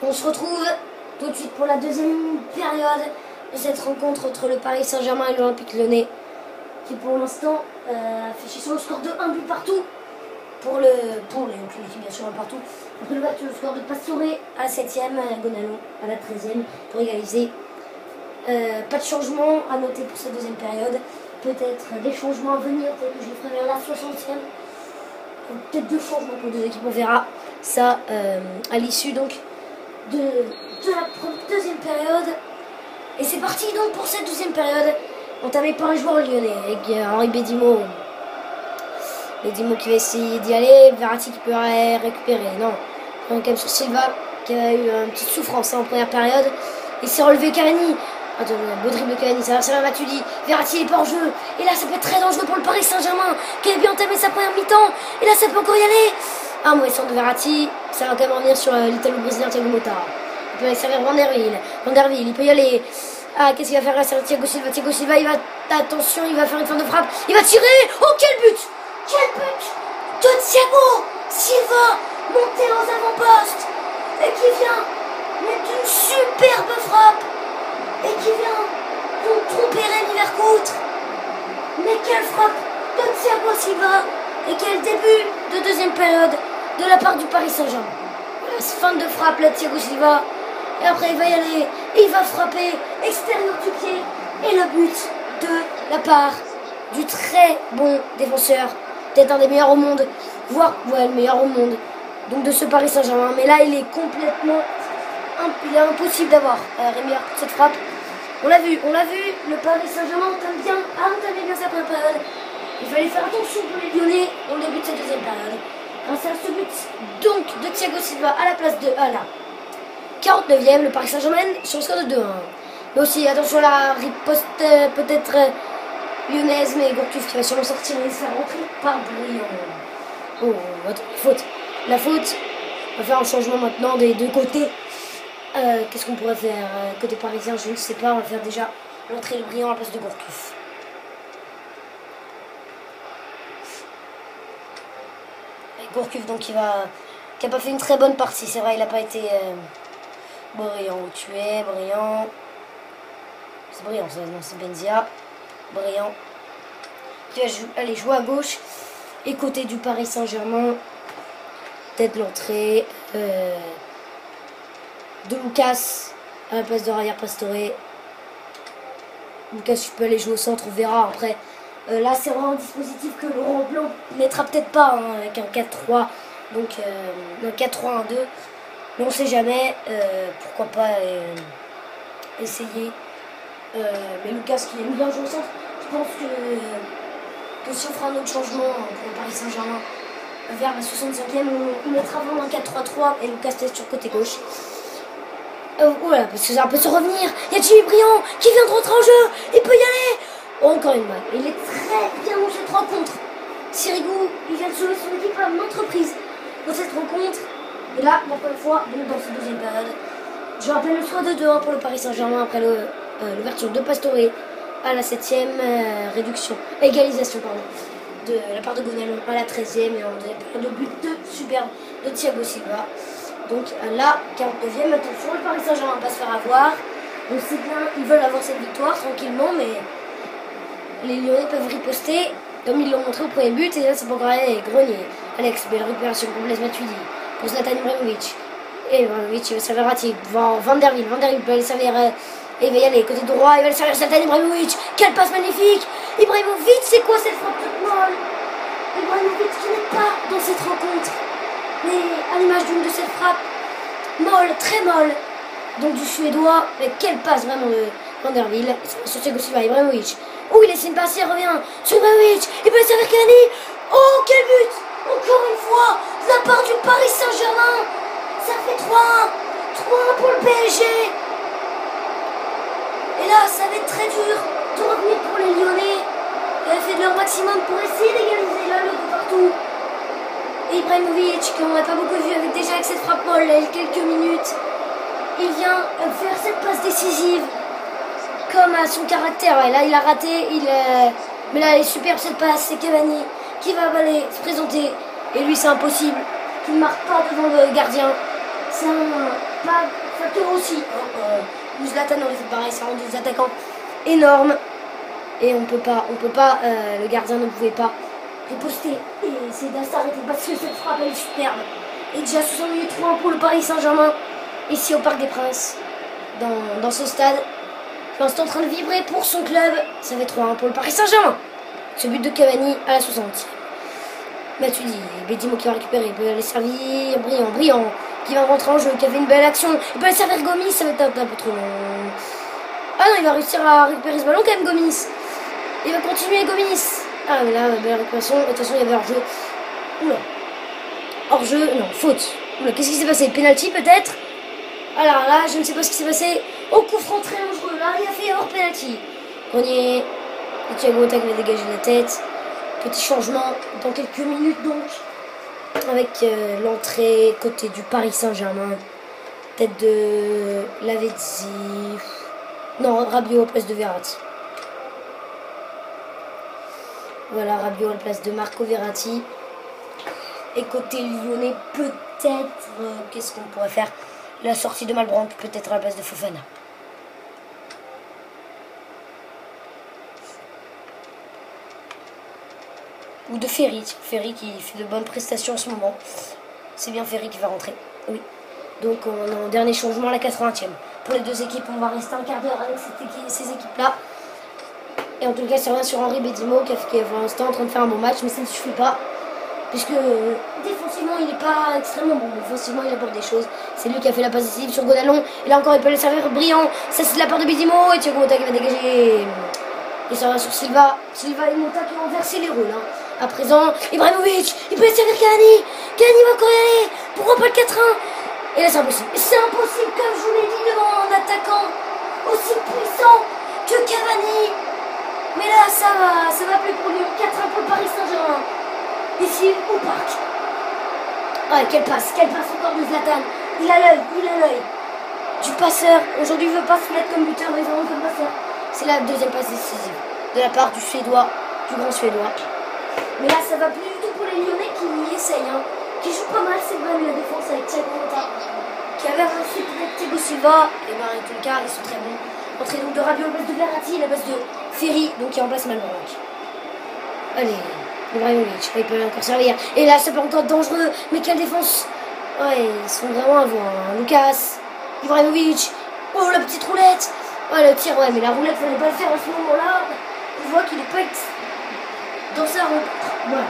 On se retrouve tout de suite pour la deuxième période de cette rencontre entre le Paris Saint-Germain et l'Olympique Lyonnais, qui pour l'instant affiche sur le score de 1 but partout pour l'équipe, bien sûr, un partout. Après le score de Pastore à la 7e, Gonalon à la 13e pour égaliser. Pas de changement à noter pour cette deuxième période. Peut-être des changements à venir, peut-être que je les ferai vers la 60e. Peut-être 2 changements pour 2 équipes, on verra ça à l'issue donc de la deuxième période. Et c'est parti donc pour cette deuxième période, entamée par les joueurs lyonnais, avec Henri Bédimo. Bédimo qui va essayer d'y aller, Verratti qui peut récupérer, non. Donc quand même sur Silva, qui a eu une petite souffrance en première période. Il s'est relevé Cavani. Attends, beau dribble Cavani, ça va Matuidi. Verratti est pas en jeu. Et là, ça peut être très dangereux pour le Paris Saint-Germain, qui a bien entamé sa première mi-temps. Et là, ça peut encore y aller. Ah, mauvais centre de Verratti. Ça va quand même revenir sur l'Italo-Brésilien Thiago Motta. Il peut aller servir Van der Wiel, il peut y aller. Ah, qu'est-ce qu'il va faire là? C'est Thiago Silva. Thiago Silva, il va. Attention, il va faire une fin de frappe. Il va tirer. Oh, quel but! Quel but de Thiago Silva, monté aux avant-postes. Et qui vient mettre une superbe frappe. Et qui vient tromper Rémi Vercoute. Mais quelle frappe de Thiago Silva. Et quel début de deuxième période de la part du Paris Saint-Germain. Voilà, fin de frappe là de Thiago Silva. Et après il va y aller. Il va frapper extérieur du pied. Et le but de la part du très bon défenseur. Peut-être un des meilleurs au monde. Voire le meilleur au monde. Donc de ce Paris Saint-Germain. Mais là il est complètement... Il est impossible d'avoir Rémi Vercoute cette frappe. On l'a vu, le Paris Saint-Germain a entamé bien sa première période. Il fallait faire attention pour les Lyonnais au début de cette deuxième période. Grâce à ce but donc de Thiago Silva à la place de la 49e, le Paris Saint-Germain sur le score de 2-1. Mais aussi attention à la riposte peut-être lyonnaise, mais Gourcuff qui va sûrement sortir et se faire rentrer par Brillant. Oh, faute. La faute. On va faire un changement maintenant des deux côtés. Qu'est-ce qu'on pourrait faire côté parisien? Je ne sais pas. On va faire déjà l'entrée de Brillant à la place de Gourcuff. Gourcuff donc qui n'a pas fait une très bonne partie. C'est vrai, il n'a pas été Brillant où tu es. Brillant. C'est Brillant, non, c'est Benzia. Brillant. Qui va aller jouer à gauche. Et côté du Paris Saint-Germain, peut-être l'entrée de Lucas à la place de Javier Pastore. Lucas, tu peux aller jouer au centre, on verra après. Là, c'est vraiment un dispositif que Laurent Blanc ne mettra peut-être pas avec un 4-3, donc un 4-3-1-2. Mais on ne sait jamais, pourquoi pas essayer. Mais Lucas qui est bien joué au centre, je pense que si on fera un autre changement pour le Paris Saint-Germain vers la 65e, on mettra vraiment un 4-3-3 et Lucas teste sur côté gauche. Voilà, parce que ça peut se revenir. Il y a Jimmy Brillant qui vient de rentrer en jeu, il peut y aller. Encore une balle. Il est très bien dans cette rencontre. Sirigu, il vient de sauver son équipe à maintes reprises dans cette rencontre. Et là, encore une fois, dans cette deuxième période, je rappelle le score de 2-1 pour le Paris Saint-Germain après l'ouverture de Pastore à la 7e égalisation de la part de Gonalon à la 13e et en deuxième période de but superbe de Thiago Silva. Donc là, 49e, attention, le Paris Saint-Germain va pas se faire avoir. On sait bien, ils veulent avoir cette victoire tranquillement, mais les Lyonnais peuvent riposter comme ils l'ont montré au premier but. Et là, c'est pour Grenier. Alex, belle récupération pour Blaise Matuidi. Pour Zlatan Ibrahimovic. Et Ibrahimovic, il va servir Verratti. Van der Wiel peut aller servir. Et il va y aller côté droit. Il va aller servir Zlatan Ibrahimovic. Quelle passe magnifique! Ibrahimovic, c'est quoi cette frappe toute molle? Ibrahimovic qui n'est pas dans cette rencontre. Mais à l'image d'une de cette frappe molle, très molle. Donc du Suédois. Mais quelle passe vraiment de Van der Wiel. Sur Thiago Silva, Ibrahimovic. Oh, il laisse une passe, il revient sur Ibrahimovic. Il peut servir Cavani. Oh, quel but! Encore une fois, de la part du Paris Saint-Germain. Ça fait 3-1. 3-1 pour le PSG. Et là, ça va être très dur de revenir pour les Lyonnais. Ils ont fait de leur maximum pour essayer d'égaliser là, le de partout. Et Ibrahimovic, qu'on n'a pas beaucoup vu avec cette frappe molle, il y a quelques minutes, il vient faire cette passe décisive. Comme à son caractère, ouais, là il a raté, mais là il est superbe cette passe, c'est Cavani qui va aller se présenter, et lui c'est impossible, qu'il ne marque pas devant le gardien, c'est un pas facteur aussi. Hein. Zlatan aurait fait pareil, c'est vraiment des attaquants énormes. Et on peut pas, le gardien ne pouvait pas riposter. Et c'est d'arrêter parce que cette frappe elle est superbe. Et déjà 60 minutes 3 pour le Paris Saint-Germain. Ici au Parc des Princes, dans ce stade. Pour l'instant en train de vibrer pour son club. Ça fait 3-1 pour le Paris Saint-Germain. Ce but de Cavani à la 60. Matuidi, Bedimo qui va récupérer, il peut aller servir, Brillant, qui va rentrer en jeu, qui avait une belle action, il peut aller servir Gomis, ça va être un peu trop long. Ah non, il va réussir à récupérer ce ballon quand même, Gomis. Il va continuer, Gomis. Ah mais là, belle récupération, de toute façon il y avait hors-jeu. Oula. Hors-jeu, non, faute. Oula, qu'est-ce qui s'est passé? Penalty peut-être? Alors là, je ne sais pas ce qui s'est passé. Au coup franc très dangereux, là, il a fait hors penalty. Grenier, et Thiago Motta qui va dégager la tête. Petit changement dans quelques minutes donc. Avec l'entrée côté du Paris Saint-Germain. Tête de Lavezzi. Non, Rabiot à place de Verratti. Voilà, Rabiot à la place de Marco Verratti. Et côté lyonnais, peut-être, qu'est-ce qu'on pourrait faire? La sortie de Malbranque, peut-être à la place de Fofana. Ou de Ferry qui fait de bonnes prestations en ce moment. C'est bien Ferry qui va rentrer. Oui. Donc on est en dernier changement à la 80e. Pour les deux équipes, on va rester un quart d'heure avec ces équipes-là. Et en tout cas, c'est rien sur Henri Bedimo qui est pour l'instant en train de faire un bon match, mais ça ne suffit pas. Puisque défensivement, il n'est pas extrêmement bon. Offensivement, il apporte des choses. C'est lui qui a fait la passe décisive sur Godalon. Et là encore, il peut le servir brillant. Ça, c'est de la part de Bedimo. Et Thiago Motta qui va dégager. Et ça va sur Silva. Silva et Motta qui ont inversé les rôles. Hein. À présent, Ibrahimovic, il peut servir Cavani. Cavani va encore y aller. Pourquoi pas le 4-1? Et là, c'est impossible. C'est impossible, comme je vous l'ai dit, devant un attaquant aussi puissant que Cavani. Mais là, ça va plus pour lui. 4-1 pour le Paris Saint-Germain. Ici, au parc. Ah, quelle passe encore de Zlatan. Il a l'œil. Du passeur. Aujourd'hui, il ne veut pas se mettre comme buteur, mais vraiment comme passeur. C'est la deuxième passe décisive de la part du Suédois, du grand Suédois. Mais là, ça va plus du tout pour les Lyonnais qui essayent, hein, qui jouent pas mal, c'est vrai, la défense avec Thiago Motta, qui avait reçu peut-être Thiago Silva, et ben en tout cas, ils sont très bons. Entrée donc de Rabiot à la place de Verratti, à la place de Ferry, donc qui remplace Malbranque. Allez, Ibrahimovic, il peut encore servir. Et là, ça peut encore être dangereux, mais quelle défense! Ouais, ils sont vraiment à voir. Hein. Lucas, Ibrahimovic, oh la petite roulette! Ouais, le tir, ouais, mais la roulette, fallait pas le faire à ce moment-là. On voit qu'il est pas dans sa roue. Voilà.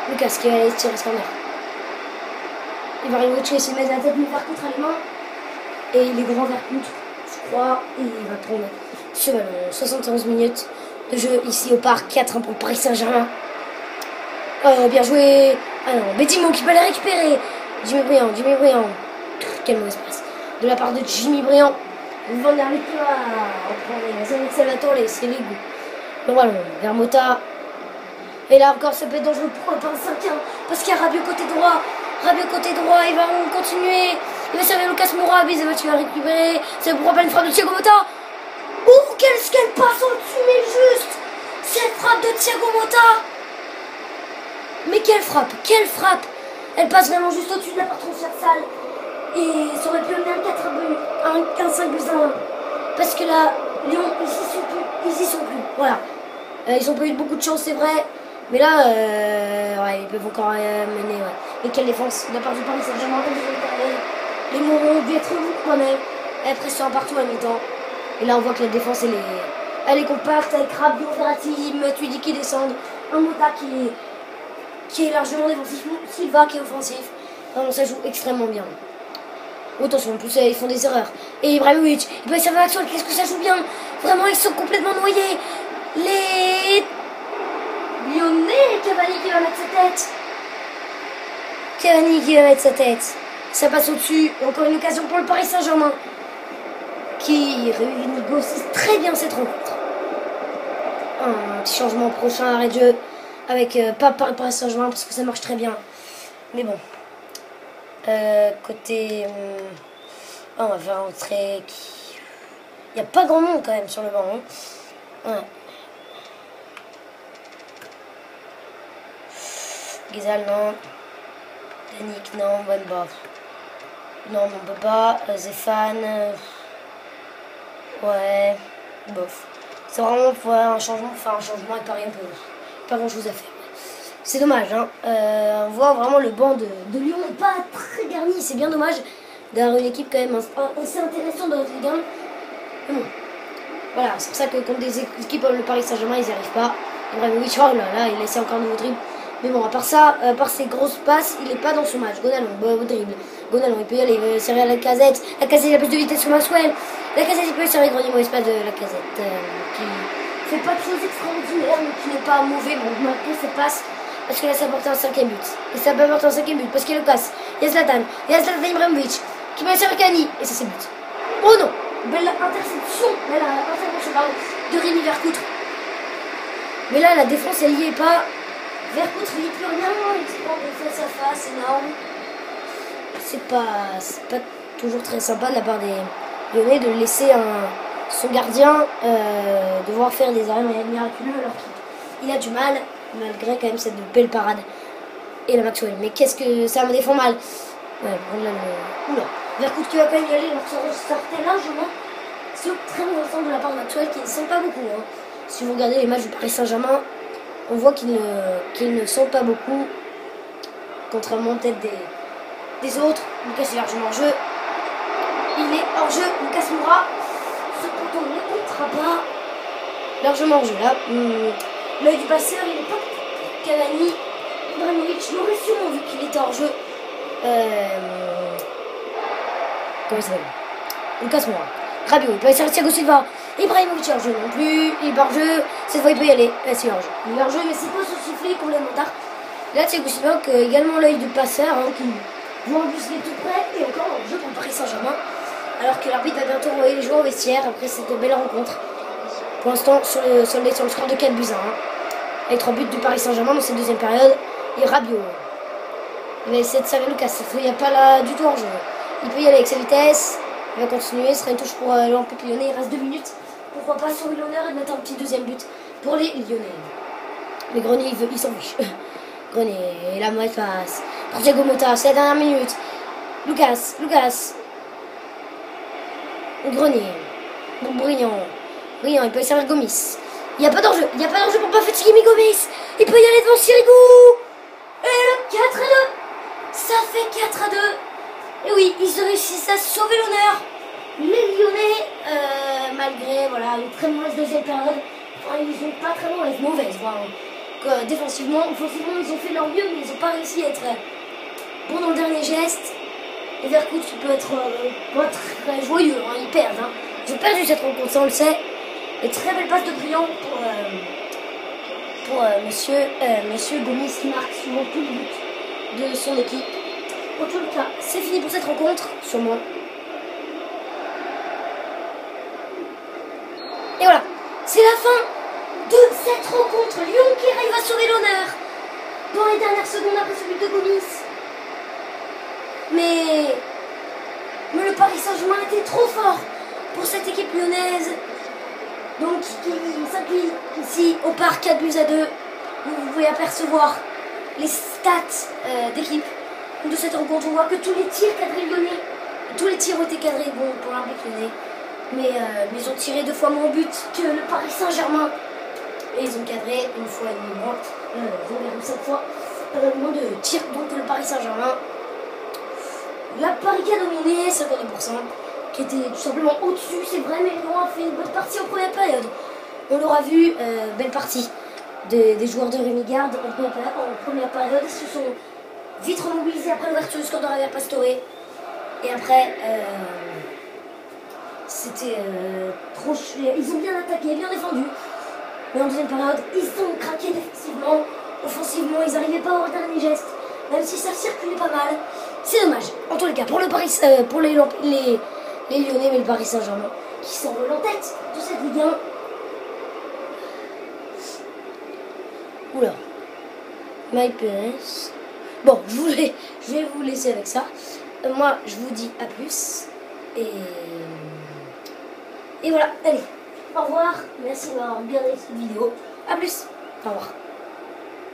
Lucas qui va aller tirer ce corner. Ibrahimovic essaie de mettre la tête, mais vers contre les mains. Et il est grand vers contre, je crois. Et il va prendre ce ballon. 71 minutes de jeu ici au parc. 4-1 pour le Paris Saint-Germain. Bien joué. Ah non, Bedimo qui peut les récupérer. Jimmy Briand. Quelle mauvaise passe. De la part de Jimmy Briand. Van der Leek va prendre Salvatore, c'est les goûts. Le ballon vers Motta. Et là encore, ça peut être dangereux pour le 5-1. Parce qu'il y a Rabiot côté droit. Il va continuer. Il va servir Lucas Moura. Bizevac qui va récupérer. C'est pour rappeler une frappe de Thiago Motta. Oh, quelle passe au-dessus, mais juste. Cette frappe de Thiago Motta. Mais quelle frappe. Elle passe vraiment juste au-dessus de la part transversale. Et ça aurait pu amener un 5 buts à 1. Parce que là, Lyon, ils y sont plus. Voilà. Ils n'ont pas eu beaucoup de chance, c'est vrai. Mais là, ouais, ils peuvent encore mener. Ouais. Et quelle défense de la part du Paris Saint-Germain. Les moments ont dû être vous connaît. Elle pression partout à mi-temps. Et là, on voit que la défense, elle est compacte avec Rabiot, Verratti, Matuidi qui descendent. Un Motta qui est largement défensif. Silva qui est offensif. Vraiment, ça joue extrêmement bien. Attention, en plus ils font des erreurs. Et Ibrahimovic, il peut y servir l'action, qu'est-ce que ça joue bien. Vraiment, ils sont complètement noyés. Les Lyonnais, Cavani qui va mettre sa tête. Ça passe au-dessus. Encore une occasion pour le Paris Saint-Germain. Qui négocie très bien cette rencontre. Un petit changement prochain, arrêt de jeu. Avec pas par le Paris Saint-Germain parce que ça marche très bien. Mais bon. Côté... on va faire entrer... Il n'y a pas grand monde quand même sur le banc. Hein. Ouais. Guizal, non. Danick, non. Bonne bof. Non, on peut pas. Zéphane. Ouais. Bof. C'est vraiment pour un changement. Enfin, un changement et Paris un peu. Pas grand chose à faire. C'est dommage, hein. On voit vraiment le banc de Lyon n'est pas très garni. C'est bien dommage d'avoir une équipe quand même assez intéressante dans notre Ligue 1. Mais bon. Voilà, c'est pour ça que contre des équipes comme le Paris Saint-Germain, ils n'y arrivent pas. Ibrahimovic, oh là là, il essaie encore un nouveau dribble. Mais bon, à part ça, à part ses grosses passes, il n'est pas dans son match. Gonalon, beau dribble. Gonalon, il peut y aller, il veut servir à la Lacazette. Lacazette, il a plus de vitesse que Maxwell. Lacazette, il peut servir Grenier, bon, espace de Lacazette. Qui fait pas de choses extraordinaires, mais qui n'est pas mauvais. Bon, malgré ses passes, parce que là, ça apporte un 5e but. Et ça peut apporter un 5e but, parce qu'il y a Lucas, il y a Zlatan, Ibrahimovic, qui va servir Kani, et ça, c'est but. Oh non! Belle interception, de Rémi Vercoutre. Mais là, la défense, elle y est pas. Vercoutre, il n'y peut rien. Il se prend de face à face, énorme. C'est pas toujours très sympa de la part des Lyonnais de laisser son gardien devoir faire des arrêts miraculeux alors qu'il a du mal, malgré quand même cette belle parade. Et la Maxwell. Mais qu'est-ce que ça me défend mal. Ouais, on a le. Oula. Vercoutre qui va quand même y aller, alors ça sortait largement. C'est très intéressant de la part de Maxwell qui ne sent pas beaucoup. Hein. Si vous regardez les matchs du Paris Saint-Germain, on voit qu'il ne sent pas beaucoup. Contrairement peut-être des autres. Lucas est largement hors jeu. Il est hors jeu. Lucas Moura. Ce poteau ne comptera pas. Largement hors jeu là. L'œil du passeur, il n'est pas Cavani. Ibrahimovic l'aurait sûrement vu qu'il était hors jeu. Comment il s'appelle? Lucas Moura. Rabiot, il peut essayer Thiago Silva. Ibrahimovic hors jeu non plus. Il est hors jeu. Cette fois, il peut y aller. C'est hors jeu. Il est hors jeu, mais c'est pas se souffler complètement tard. Là, Thiago Silva, également l'œil du passeur, hein, qui voit en plus il est tout près. Et encore hors jeu pour Paris Saint-Germain. Alors que l'arbitre va bientôt envoyer les joueurs au vestiaire après cette belle rencontre. Pour l'instant, sur le score de 4 buts à 1. Avec 3 buts du Paris Saint-Germain dans cette deuxième période. Et Rabiot. Il va essayer de servir Lucas. Il n'y a pas là du tout hors jeu. Il peut y aller avec sa vitesse. Il va continuer. Ce sera une touche pour l'Olympique Lyonnais. Il reste 2 minutes. Pourquoi pas sauver l'honneur et mettre un petit deuxième but pour les Lyonnais. Mais Grenier, il s'en fiche. Grenier, et la mauvaise passe. Pour Thiago Motta, c'est la dernière minute. Lucas. Grenier. Bon, brillant, il peut servir Gomis. Il n'y a pas d'enjeu. Pour pas fatiguer Gomis. Il peut y aller devant Sirigu. Et le 4-2. Ça fait 4-2. Et oui, ils réussissent à sauver l'honneur. Les Lyonnais, malgré une très mauvaise deuxième période, ils sont pas très mauvaise. Défensivement, offensivement, ils ont fait leur mieux, mais ils n'ont pas réussi à être bons dans le dernier geste. Et Vercoutre qui peut être pas très joyeux, hein, ils perdent. Hein. Ils ont perdu cette rencontre, ça on le sait. Et très belle passe de brillant pour monsieur Gomis qui marque souvent tout le but de son équipe. En tout cas, c'est fini pour cette rencontre, sûrement. Et voilà, c'est la fin de cette rencontre. Lyon qui arrive à sauver l'honneur dans les dernières secondes après ce but de Gomis. Mais le Paris Saint-Germain était trop fort pour cette équipe lyonnaise. Donc qui s'incline ici au parc 4 buts à 2. Vous pouvez apercevoir les stats d'équipe de cette rencontre. On voit que tous les tirs cadrés lyonnais, tous les tirs ont été cadrés pour l'Olympique Lyonnais. Mais ils ont tiré 2 fois moins au but que le Paris Saint-Germain. Et ils ont cadré une fois et demie moins, 0,5 fois moins de tirs donc que le Paris Saint-Germain. La Paris qui a dominé 52%, qui était tout simplement au-dessus, c'est vrai, mais Lyon a fait une bonne partie en première période. On l'aura vu, belle partie des joueurs de Rémi Garde en première période. Ils se sont vite remobilisés après l'ouverture du score de Javier Pastore. Et après, c'était trop. Ils ont bien attaqué, bien défendu. Mais en deuxième période, ils ont craqué défensivement. Offensivement, ils n'arrivaient pas à avoir le dernier geste. Même si ça circulait pas mal. C'est dommage. En tous les cas, pour les Lyonnais, mais le Paris Saint-Germain, qui s'envole en tête de cette Ligue 1. Oula. MyPS. Bon, je vais vous laisser avec ça. Moi, je vous dis à plus. Et voilà, allez. Au revoir. Merci d'avoir regardé cette vidéo. A plus. Au revoir.